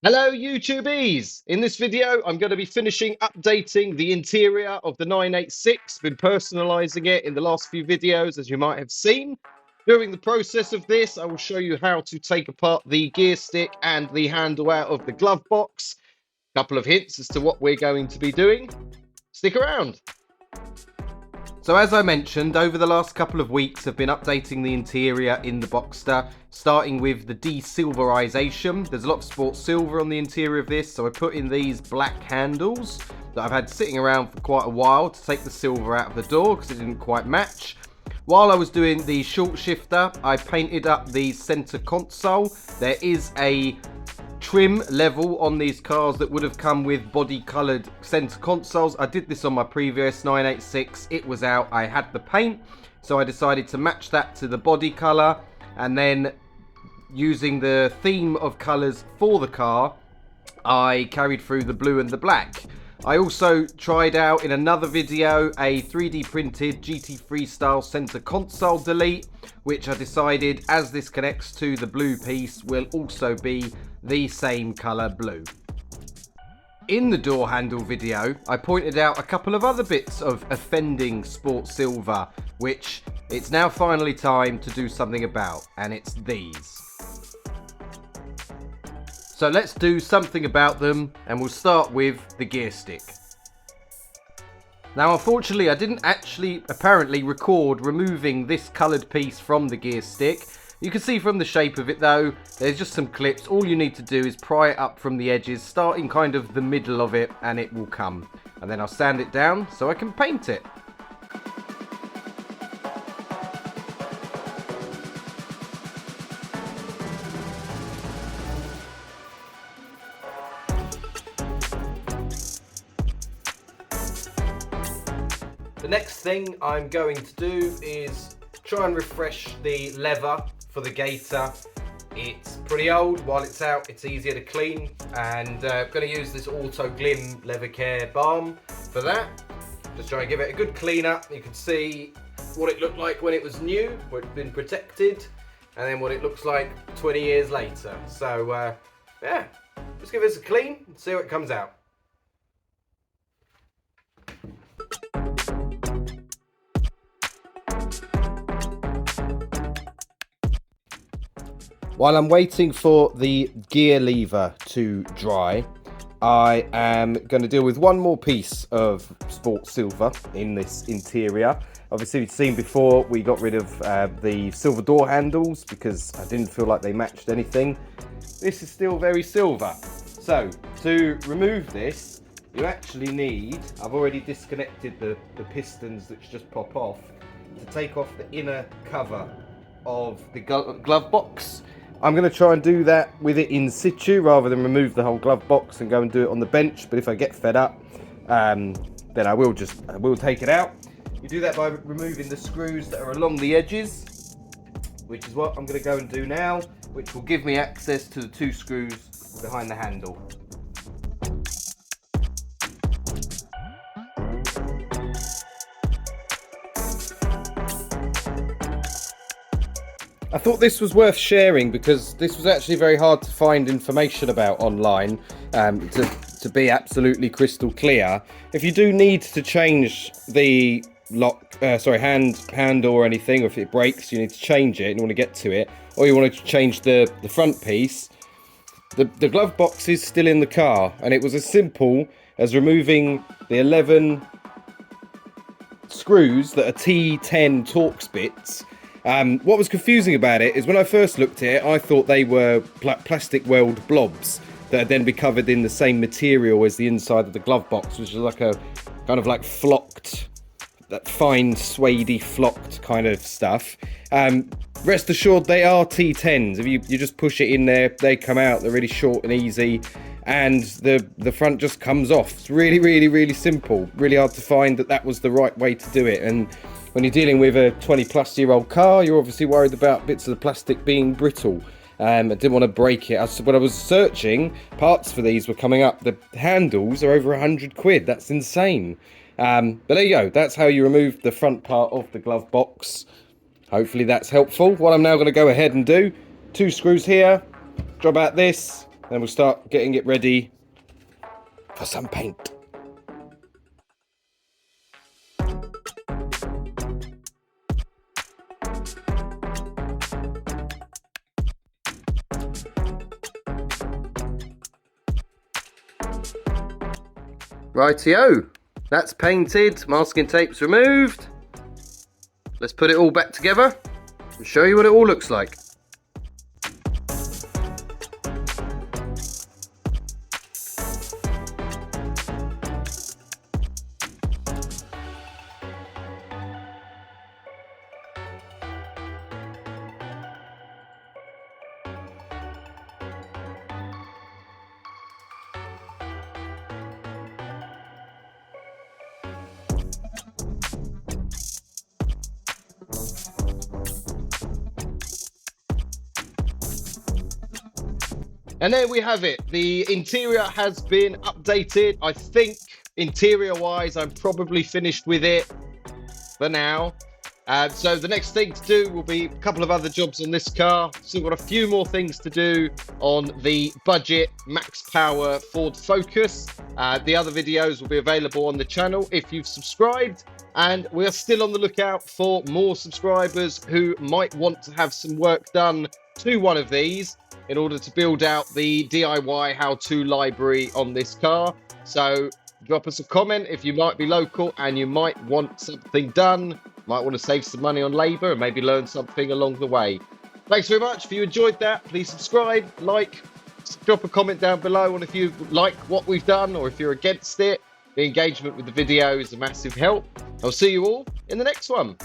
Hello YouTubies! In this video I'm going to be finishing updating the interior of the 986. Been personalizing it in the last few videos, as you might have seen. During the process of this I will show you how to take apart the gear stick and the handle out of the glove box. A couple of hints as to what we're going to be doing. Stick around! So as I mentioned, over the last couple of weeks I've been updating the interior in the Boxster, starting with the de-silverization. There's a lot of sports silver on the interior of this, so I put in these black handles that I've had sitting around for quite a while to take the silver out of the door because it didn't quite match. While I was doing the short shifter, I painted up the center console. There is a trim level on these cars that would have come with body colored center consoles. I did this on my previous 986. It was out, I had the paint, so I decided to match that to the body color, and then using the theme of colors for the car, I carried through the blue and the black. I also tried out in another video a 3D printed GT3 style center console delete, which I decided, as this connects to the blue piece, will also be the same color blue. In the door handle video, I pointed out a couple of other bits of offending sport silver, which it's now finally time to do something about, and it's these. So let's do something about them, and we'll start with the gear stick. Now unfortunately I didn't actually apparently record removing this coloured piece from the gear stick. You can see from the shape of it though, there's just some clips. All you need to do is pry it up from the edges, starting kind of the middle of it, and it will come. And then I'll sand it down so I can paint it. The next thing I'm going to do is try and refresh the leather for the gator. It's pretty old. While it's out, it's easier to clean, and I'm going to use this Auto Glim Leather Care Balm for that. Just try and give it a good clean up. You can see what it looked like when it was new, where it's been protected, and then what it looks like 20 years later. So yeah, just give this a clean and see what it comes out. While I'm waiting for the gear lever to dry, I am going to deal with one more piece of sport silver in this interior. Obviously, you've seen before, we got rid of the silver door handles because I didn't feel like they matched anything. This is still very silver. So, to remove this, you actually need, I've already disconnected the pistons that just pop off, to take off the inner cover of the glove box. I'm going to try and do that with it in situ rather than remove the whole glove box and go and do it on the bench. But if I get fed up, then I will take it out. You do that by removing the screws that are along the edges, which is what I'm going to go and do now, which will give me access to the two screws behind the handle. I thought this was worth sharing because this was actually very hard to find information about online, to be absolutely crystal clear. If you do need to change the handle or anything, or if it breaks, you need to change it and you want to get to it, or you want to change the front piece, the glove box is still in the car, and it was as simple as removing the 11 screws that are T10 Torx bits. What was confusing about it is when I first looked at it, I thought they were plastic weld blobs that would then be covered in the same material as the inside of the glove box, which is like a kind of like flocked, that fine suede flocked kind of stuff. Rest assured, they are T10s. If you just push it in there, they come out. They're really short and easy, and the front just comes off. It's really, really, really simple. Really hard to find that was the right way to do it. And when you're dealing with a 20-plus-year-old car, you're obviously worried about bits of the plastic being brittle. I didn't want to break it. When I was searching, parts for these were coming up. The handles are over 100 quid. That's insane. But there you go. That's how you remove the front part of the glove box. Hopefully that's helpful. What I'm now going to go ahead and do, 2 screws here, drop out this, and we'll start getting it ready for some paint. Rightio, that's painted, masking tape's removed. Let's put it all back together and show you what it all looks like. And there we have it. The interior has been updated. I think interior-wise, I'm probably finished with it for now. So the next thing to do will be a couple of other jobs on this car. Still got a few more things to do on the budget max power Ford Focus. The other videos will be available on the channel if you've subscribed. And we are still on the lookout for more subscribers who might want to have some work done to one of these in order to build out the DIY how-to library on this car. So drop us a comment if you might be local and you might want something done, might want to save some money on labour and maybe learn something along the way. Thanks very much. If you enjoyed that, please subscribe, like, drop a comment down below on if you like what we've done or if you're against it. The engagement with the video is a massive help. I'll see you all in the next one.